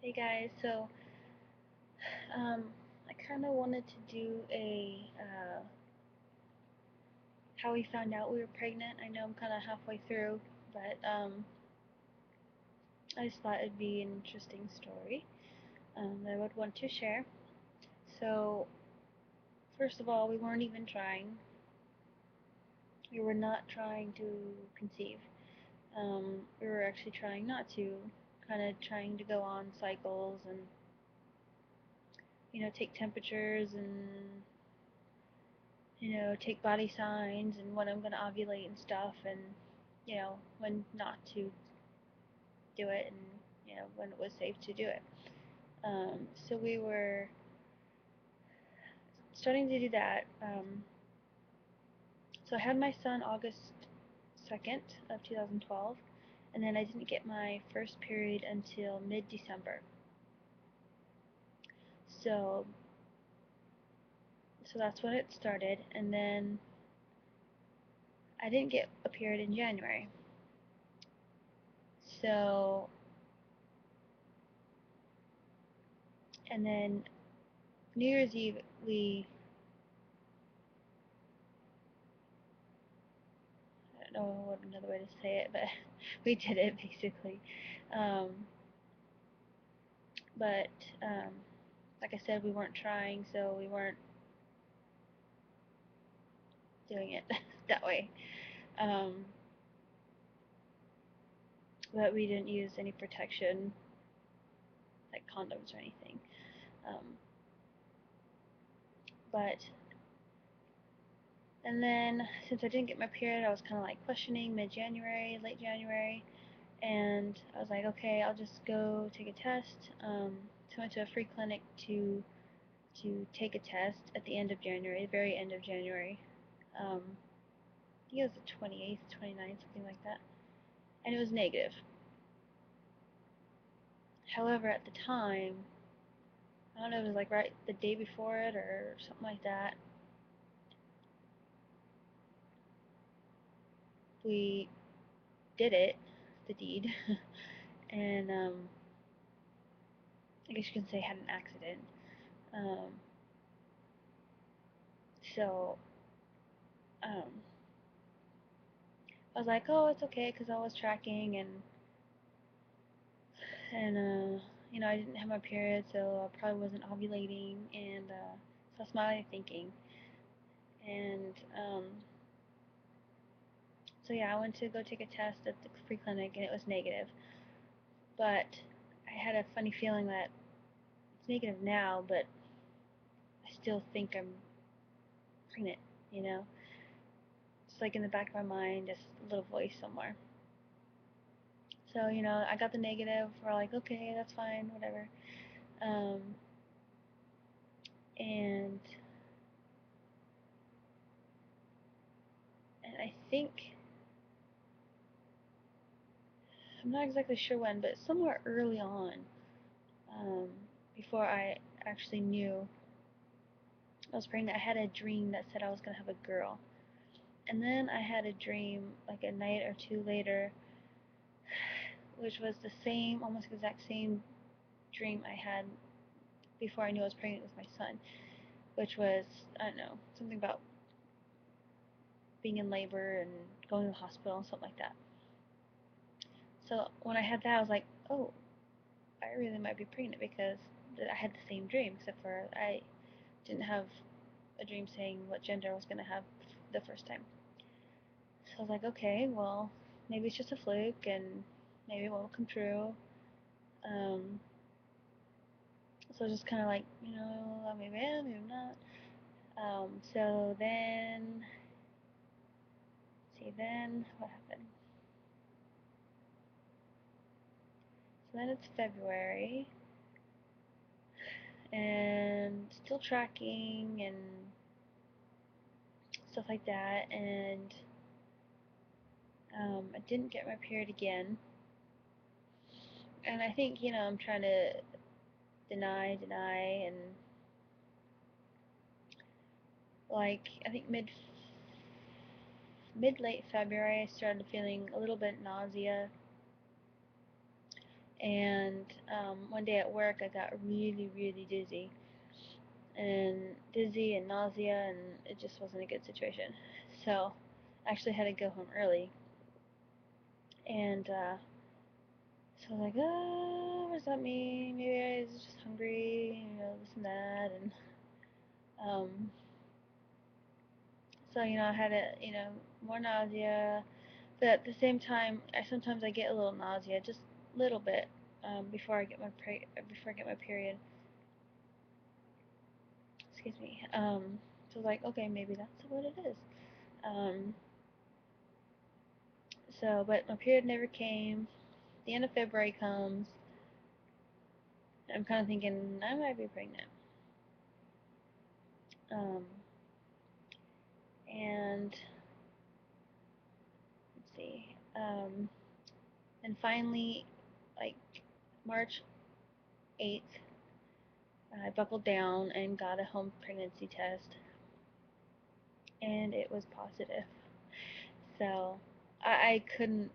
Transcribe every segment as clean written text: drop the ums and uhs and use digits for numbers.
Hey guys, um, I kind of wanted to do a how we found out we were pregnant. I know I'm kind of halfway through, but I just thought it'd be an interesting story that I would want to share. So, first of all, we weren't even trying. We were not trying to conceive. We were actually trying not to, kind of trying to go on cycles and take temperatures and take body signs and when I'm gonna ovulate and stuff, and when not to do it, and when it was safe to do it. So we were starting to do that. So I had my son August 2nd of 2012, and then I didn't get my first period until mid-December. So that's when it started, and then I didn't get a period in January. So and then New Year's Eve I don't know what another way to say it, but we did it basically. Um, but like I said, we weren't trying, so we weren't doing it that way. Um, but we didn't use any protection, like condoms or anything. Um, but and then since I didn't get my period, I was kind of like questioning mid-January, late January, and I was like, okay, I'll just go take a test. So I went to a free clinic to take a test at the end of January, the very end of January. I think it was the 28th, 29th, something like that. And it was negative. However, at the time, I don't know, it was like right the day before it or something like that, we did it, the deed, and I guess you can say had an accident. Um, so um, I was like, oh, it's okay, because I was tracking, and I didn't have my period, so I probably wasn't ovulating, and so I was smiling thinking, and so yeah, I went to go take a test at the free clinic, and it was negative. But I had a funny feeling that it's negative now, but I still think I'm pregnant. You know, it's like in the back of my mind, just a little voice somewhere. So I got the negative. We're like, okay, that's fine, whatever. Um, and and I think I'm not exactly sure when, but somewhere early on, um, before I actually knew I was pregnant, I had a dream that said I was gonna have a girl. And then I had a dream like a night or two later, which was the same, almost exact same dream I had before I knew I was pregnant with my son, which was, I don't know, something about being in labor and going to the hospital and something like that. So when I had that, I was like, oh, I really might be pregnant because I had the same dream, except for I didn't have a dream saying what gender I was going to have the first time. So I was like, okay, well, maybe it's just a fluke and maybe it won't come true. Um, so I was just kind of like, maybe I am, maybe not. So then, see, then what happened? So then it's February, and still tracking and stuff like that, and I didn't get my period again. And I think, I'm trying to deny, and like, I think mid late February, I started feeling a little bit nausea, And one day at work, I got really, really dizzy and nausea, and it just wasn't a good situation. So I actually had to go home early, and so I was like, oh, what does that mean? Maybe I was just hungry, this and that, and um, so I had more nausea, but at the same time, I get a little nausea, just a little bit, before I get my period. Excuse me. So I was like, okay, maybe that's what it is. Um, but my period never came. The end of February comes, and I'm kind of thinking I might be pregnant. Um, and let's see. And finally, like March 8th, I buckled down and got a home pregnancy test, and it was positive. So I couldn't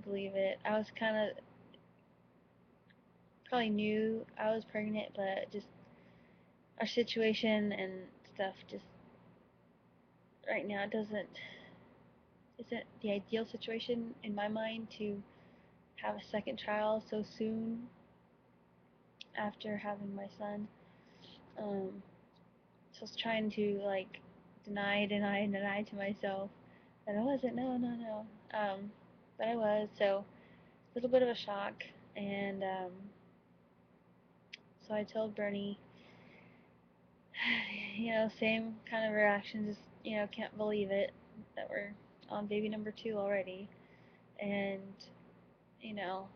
believe it. I was kind of probably knew I was pregnant, but just our situation and stuff just right now isn't the ideal situation in my mind to have a second child so soon after having my son. So I was trying to like deny to myself that I wasn't. No, no, no. But I was. So a little bit of a shock, and so I told Bernie, same kind of reaction. Just can't believe it that we're on baby number 2 already, and you know,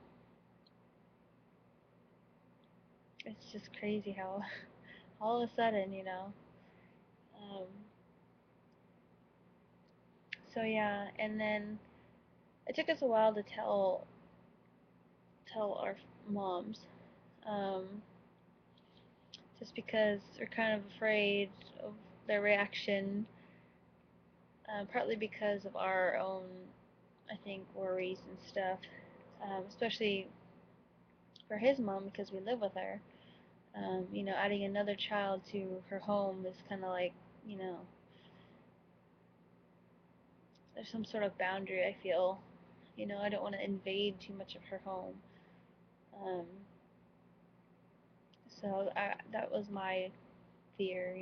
it's just crazy how all of a sudden, Um, so yeah, and then it took us a while to tell our moms, um, just because we're kind of afraid of their reaction, partly because of our own, I think, worries and stuff, especially for his mom because we live with her. Adding another child to her home is kind of like, you know, there's some sort of boundary I feel. I don't want to invade too much of her home. Um, that was my fear.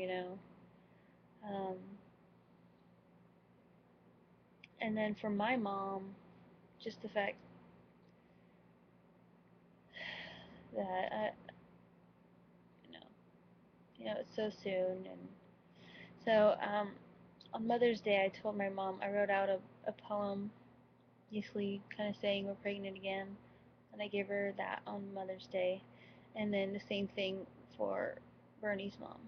Um, and then for my mom, just the fact that you know, it's so soon, and so on Mother's Day, I told my mom I wrote out a poem, basically kind of saying we're pregnant again, and I gave her that on Mother's Day, and then the same thing for Bernie's mom.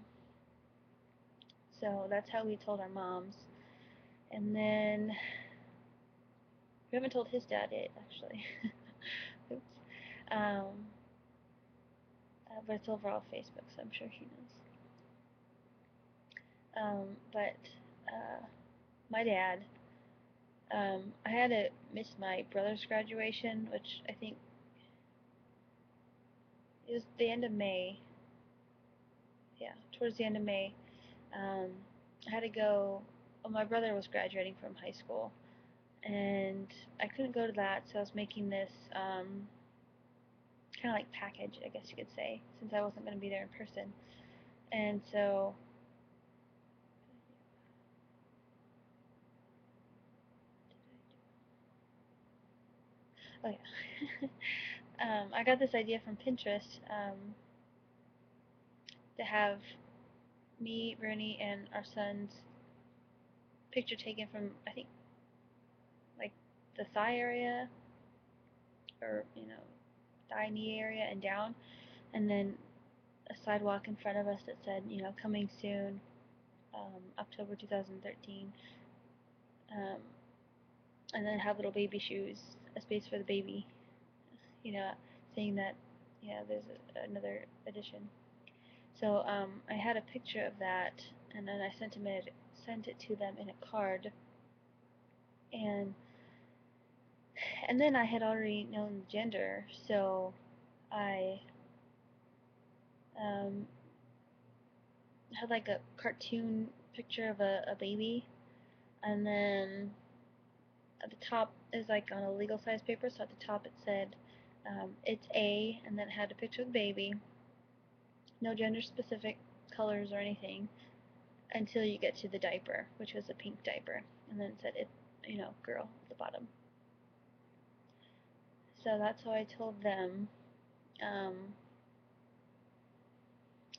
So that's how we told our moms, and then we haven't told his dad yet, actually. Oops. Um, but it's over on Facebook, so I'm sure he knows. But my dad, I had to miss my brother's graduation, which I think it was the end of May. Yeah, towards the end of May. Um, I had to go. Well, my brother was graduating from high school, and I couldn't go to that, so I was making this kind of like package, I guess you could say, since I wasn't going to be there in person. And so, oh yeah, I got this idea from Pinterest to have me, Rooney, and our son's picture taken from, I think, like the thigh area, or thigh knee area and down, and then a sidewalk in front of us that said, coming soon, October 2013, um, and then have little baby shoes, a space for the baby, you know, saying that, yeah, there's another edition. So I had a picture of that, and then I sent it to them in a card, and then I had already known the gender, so I um, had like a cartoon picture of a baby, and then at the top is like on a legal size paper. So at the top it said it's A, and then it had a picture of the baby, no gender specific colors or anything until you get to the diaper, which was a pink diaper, and then it said it, girl at the bottom. So that's how I told them. Um,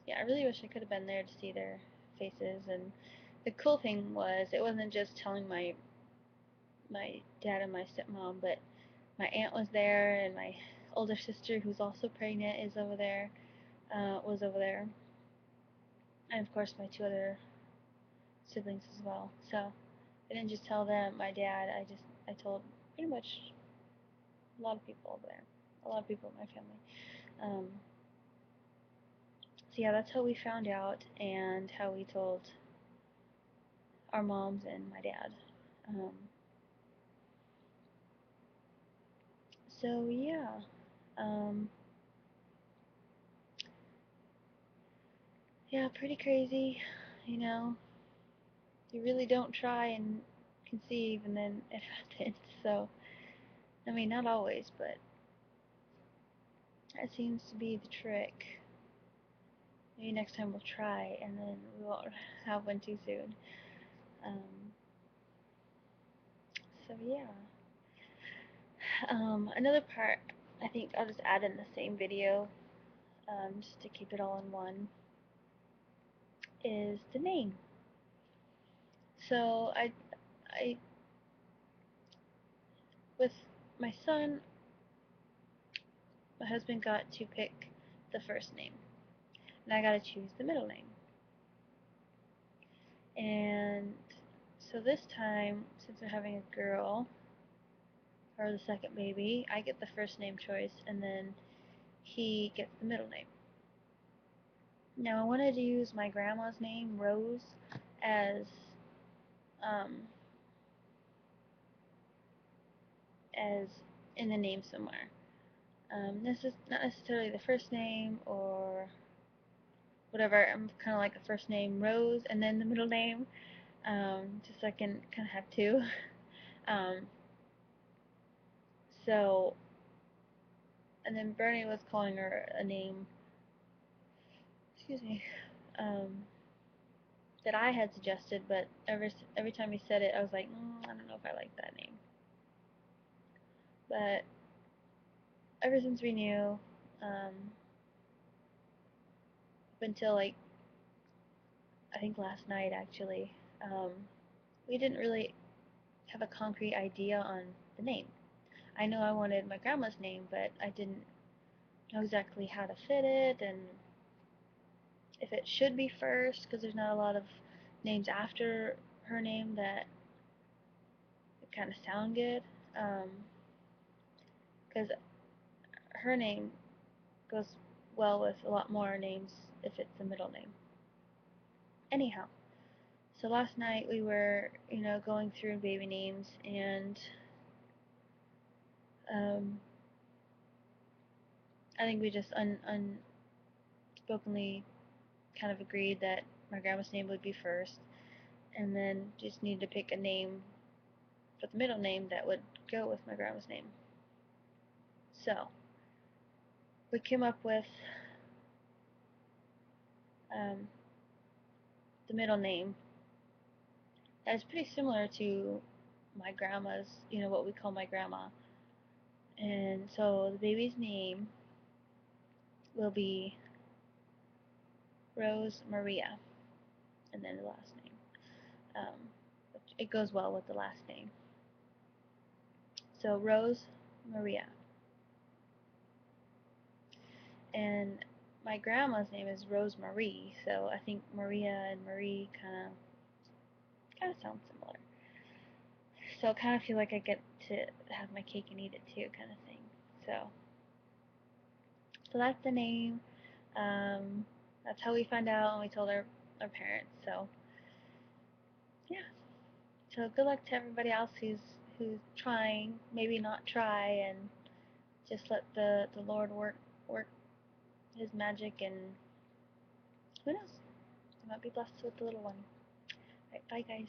yeah, I really wish I could have been there to see their faces. And the cool thing was, it wasn't just telling my dad and my stepmom, but my aunt was there, and my older sister, who's also pregnant, is over there. Was over there, and of course my two other siblings as well. So I didn't just tell them, my dad. I told pretty much a lot of people over there, a lot of people in my family. So yeah, that's how we found out, and how we told our moms and my dad. Um, so yeah, um, yeah, pretty crazy. You know, you really don't try and conceive, and then it happens. So I mean, not always, but that seems to be the trick. Maybe next time we'll try, and then we won't have one too soon. Um, so yeah. Another part, I think I'll just add in the same video, just to keep it all in one, is the name. So I, with my son, my husband got to pick the first name, and I got to choose the middle name. And so this time, since we're having a girl, or the second baby, I get the first name choice, and then he gets the middle name. Now I wanted to use my grandma's name, Rose, as um, as in the name somewhere. This is not necessarily the first name or whatever. I'm kind of like the first name Rose and then the middle name, just so I can kind of have two. Um, so, and then Bernie was calling her a name, excuse me, um, that I had suggested, but every time he said it, I was like, I don't know if I like that name. But ever since we knew, up until like I think last night actually, um, we didn't really have a concrete idea on the name. I know I wanted my grandma's name, but I didn't know exactly how to fit it and if it should be first, because there's not a lot of names after her name that kind of sound good. Because her name goes well with a lot more names if it's a middle name. Anyhow, so last night we were, going through baby names, and um, I think we just unspokenly kind of agreed that my grandma's name would be first, and then just needed to pick a name for the middle name that would go with my grandma's name. So we came up with um, the middle name that is pretty similar to my grandma's, what we call my grandma. And so the baby's name will be Rose Maria, and then the last name. Um, it goes well with the last name. So Rose Maria. And my grandma's name is Rose Marie, so I think Maria and Marie kind of sound similar. So I kind of feel like I get to have my cake and eat it too, kind of thing. So that's the name. Um, that's how we found out, and we told our parents. So yeah. So good luck to everybody else who's trying. Maybe not try, and just let the Lord work his magic, and who knows? I might be blessed with a little one. Alright, bye guys.